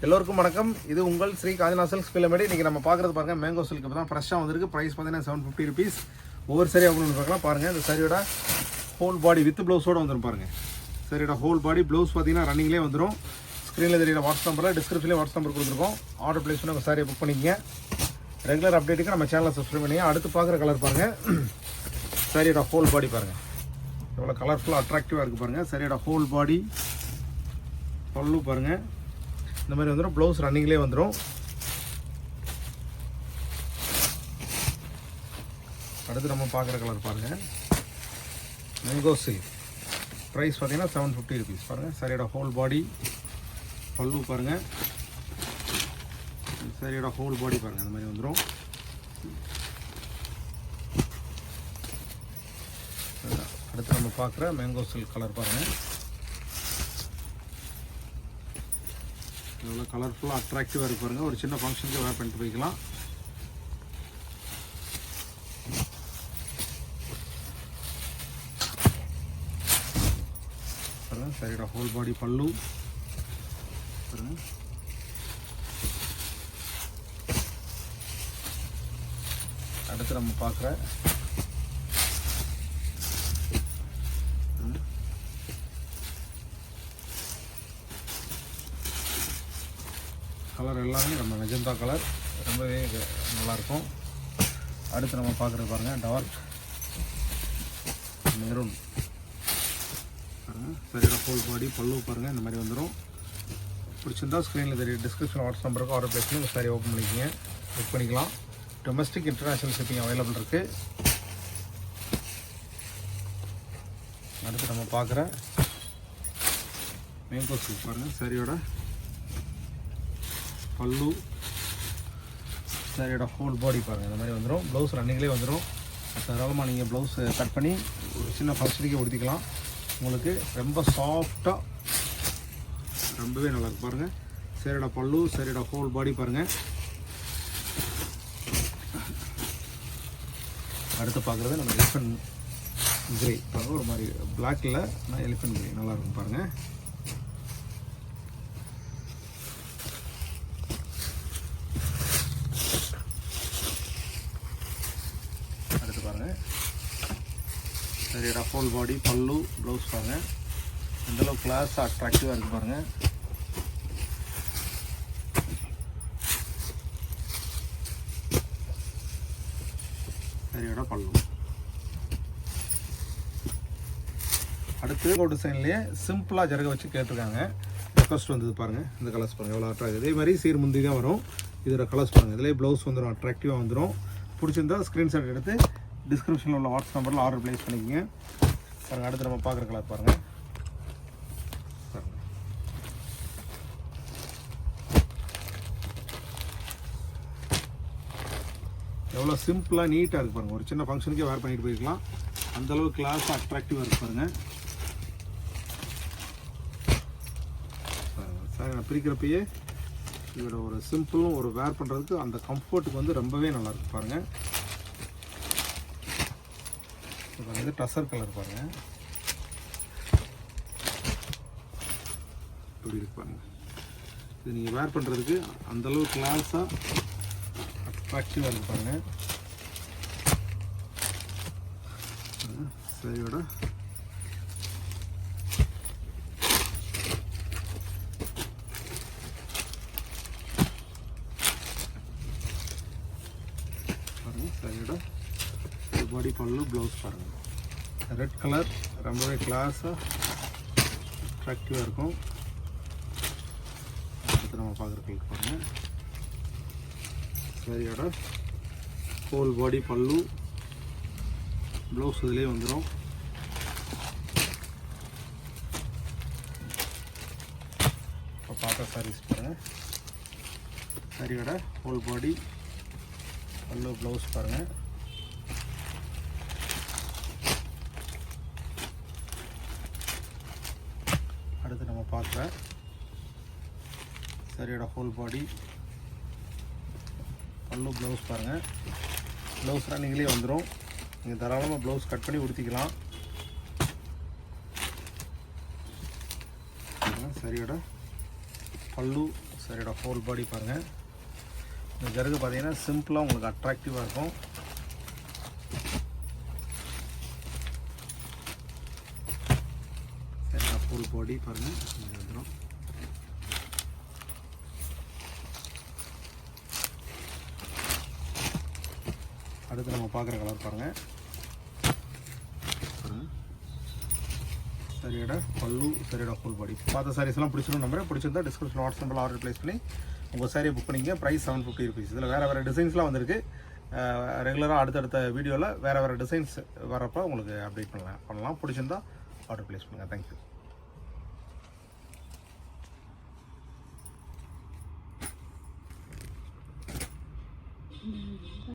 எல்லோருக்கும் வணக்கம். இது உங்கள் ஸ்ரீ காஞ்சினா சில்க்ஸ் பில்லமேடு. இன்றைக்கி நம்ம பார்க்குறது பாருங்கள், மேங்கோ சில்க் இப்போ தான் ஃப்ரெஷ்ஷாக வந்திருக்கு. ப்ரைஸ் பார்த்தீங்கன்னா 750 ருபீஸ். ஒவ்வொரு சரி அப்படின்னு பார்க்கலாம். பாருங்கள், இந்த சரியோட ஹோல் பாடி வித் ப்ளவுஸோடு வந்துடும். பாருங்கள், சரியோட ஹோல் பாடி ப்ளவுஸ் பார்த்தீங்கன்னா ரன்னிங்லேயே வந்துடும். ஸ்க்ரீனில் தெரியுற வாட்ஸ்அப் நம்பரில் டிஸ்கிரிப்ஷன்லேயே வாட்ஸ்அப் நம்பர் கொடுத்துருக்கோம். ஆர்டர் ப்ளேஸ் பண்ணி உங்கள் சாரியை புக் பண்ணிக்கங்க. ரெகுலர் அப்டேட்டுக்கு நம்ம சேனலை சப்ஸ்கிரைப் பண்ணிங்க. அடுத்து பார்க்குற கலர் பாருங்கள், சரியோட ஹோல் பாடி பாருங்கள் எவ்வளோ கலர்ஃபுல்லாக அட்ராக்டிவாக இருக்குது. பாருங்கள், சரியோட ஹோல் பாடி பல்லு பாருங்கள் இந்த மாதிரி வந்துடும். ப்ளவுஸ் ரன்னிங்லேயே வந்துடும். அடுத்து நம்ம பார்க்குற கலர் பாருங்கள், மேங்கோ சில்க். ப்ரைஸ் பார்த்தீங்கன்னா 750 ருபீஸ். பாருங்கள், சரியோட ஹோல் பாடி பல்லு பாருங்கள், சரியோட ஹோல் பாடி பாருங்கள் இந்த மாதிரி வந்துடும். அடுத்து நம்ம பார்க்குற மேங்கோ சில்க் கலர் பாருங்கள், எவ்வளோ கலர்ஃபுல்லாக அட்ராக்டிவாக இருக்கு பாருங்கள். ஒரு சின்ன ஃபங்க்ஷனுக்கு வேர் பண்ணிட்டு போய்க்கலாம். பாருங்கள், சரியோட ஹோல் பாடி பல்லு பாருங்கள். அடுத்து நம்ம பார்க்குற கலர் எல்லாமே நம்ம மெஜந்தா கலர், ரொம்பவே நல்லாயிருக்கும். அடுத்து நம்ம பார்க்குறது பாருங்கள், டார்க் மெரூன் பாருங்கள். சரியோட ஹோல் பாடி பல்லு பாருங்கள் இந்த மாதிரி வந்துடும். பிடிச்சிருந்தா ஸ்க்ரீனில் தெரியும் டிஸ்கிரிப்ஷன் வாட்ஸ்அப் நம்பருக்கு ஆர்டர் பேசி உங்கள் சாரி ஓப்பன் பண்ணிக்கோங்க, புக் பண்ணிக்கலாம். டொமஸ்டிக் இன்டர்நேஷ்னல் ஷிப்பிங் அவைலபிள் இருக்குது. அடுத்து நம்ம பார்க்குற மேங்கோ சில்க் பாருங்கள், சரியோட பல்லு சரியோட ஹோல் பாடி பாருங்கள் இந்த மாதிரி வந்துடும். ப்ளவுஸ் ரன்னிங்லேயே வந்துடும். தாராளமாக நீங்கள் ப்ளவுஸ் கட் பண்ணி ஒரு சின்ன ஃபங்க்ஷனுக்கே உடுத்திக்கலாம். உங்களுக்கு ரொம்ப சாஃப்டாக ரொம்பவே நல்லாயிருக்கு. பாருங்கள், சரியோட பல்லு சரியோட ஹோல் பாடி பாருங்கள். அடுத்து பார்க்குறது நம்ம எலிஃபென்ட் கிரே பாருங்கள், ஒரு மாதிரி பிளாக்கில் நான் எலிஃபென்ட் கிரே நல்லாயிருக்கும் பாருங்கள். அடுத்து பாருங்கள், சரியோட ஹோல் பாடி பல்லு ப்ளவுஸ் பாருங்கள் எந்தளவு கிளாஸாக அட்ராக்டிவாக இருக்குது பாருங்கள். சரியோட பல்லு. அடுத்து கோட் டிசைன்லேயே சிம்பிளாக ஜருக வச்சு கேட்டிருக்காங்க, ரெக்வஸ்ட் வந்தது பாருங்கள். இந்த கலர்ஸ் பாருங்கள் எவ்வளோ அட்ராக்டிவ். இதே மாதிரி சீர் முந்தி தான் வரும். இதோட கலர்ஸ் பாருங்கள், இதிலே ப்ளவுஸ் வந்துடும், அட்ராக்டிவாக வந்துடும். பிடிச்சிருந்தா ஸ்க்ரீன்ஷாட் எடுத்து டிஸ்கிரிப்ஷனில் உள்ள வாட்ஸ்அப் நம்பரில் ஆர்டர் ப்ளேஸ் பண்ணிக்கோங்க. பாருங்கள், அடுத்து நம்ம பார்க்குற கலர் பாருங்கள். எவ்வளோ சிம்பிளாக நீட்டாக இருக்குது பாருங்கள். ஒரு சின்ன ஃபங்க்ஷனுக்கே வேர் பண்ணிட்டு போய்க்கலாம். அந்தளவு கிளாஸாக அட்ராக்டிவாக இருக்குது பாருங்கள். சாரி நான் பிரிக்கிறப்பயே இதோட ஒரு சிம்பிளும் ஒரு வேர் பண்ணுறதுக்கு அந்த கம்ஃபர்ட்டுக்கு வந்து ரொம்பவே நல்லாயிருக்கு பாருங்கள். இப்போ வந்து டசர் கலர் பாருங்கள் இப்படி இருக்கு பாருங்கள். இது நீங்கள் வேர் பண்ணுறதுக்கு அந்தளவு கிளாஸாக அட்ராக்டிவாக இருக்கு பாருங்கள். சரியோட பாருங்கள், சரியோட பாடி பல்லு ப்ளவுஸ் பாருங்கள். ரெட் கலர் ரொம்பவே கிளாஸாக அட்ராக்டிவாக இருக்கும். அடுத்து நம்ம பார்க்குற கலர் பாருங்கள், சரியோட ஹோல் பாடி பல்லு ப்ளவுஸ் இதிலே வந்துடும். இப்போ பார்க்குற சாரீஸ் பாருங்கள், சரியோட ஹோல் பாடி பல்லு ப்ளவுஸ் பாருங்கள். அடுத்து நம்ம பார்க்குற சரியோட ஹோல் பாடி பல்லு ப்ளவுஸ் பாருங்கள். ப்ளவுஸ் ரன்னிங்லேயே வந்துடும். நீங்கள் தாராளமாக ப்ளவுஸ் கட் பண்ணி உடுத்திக்கலாம். சரியோட பல்லு சரியோட ஹோல் பாடி பாருங்கள். இந்த ஜருகு பார்த்தீங்கன்னா சிம்பிளாக உங்களுக்கு அட்ராக்டிவாக இருக்கும். சரியோட ஹோல் பாடி பாருங்கள் வந்துடும். அடுத்து நம்ம பார்க்குற கலர் பாருங்கள். சரியோட பல்லு, சரியோட ஃபுல் பாடி. பார்த்த சாரீஸ்லாம் பிடிச்சிடும் நம்பர். பிடிச்சிருந்தா டிஸ்கிரிப்ஷன் வாட்ஸ்அப் நம்பரில் ஆர்டர் ப்ளேஸ் பண்ணி உங்கள் சாரியை புக் பண்ணிங்க. Price 750 rupees. இதில் வேறு டிசைன்ஸ்லாம் வந்திருக்கு. ரெகுலராக அடுத்தடுத்த வீடியோவில் வேறு டிசைன்ஸ் வரப்போ உங்களுக்கு அப்டேட் பண்ணலாம். பிடிச்சிருந்தா ஆர்டர் ப்ளேஸ் பண்ணுங்கள். தேங்க்யூ.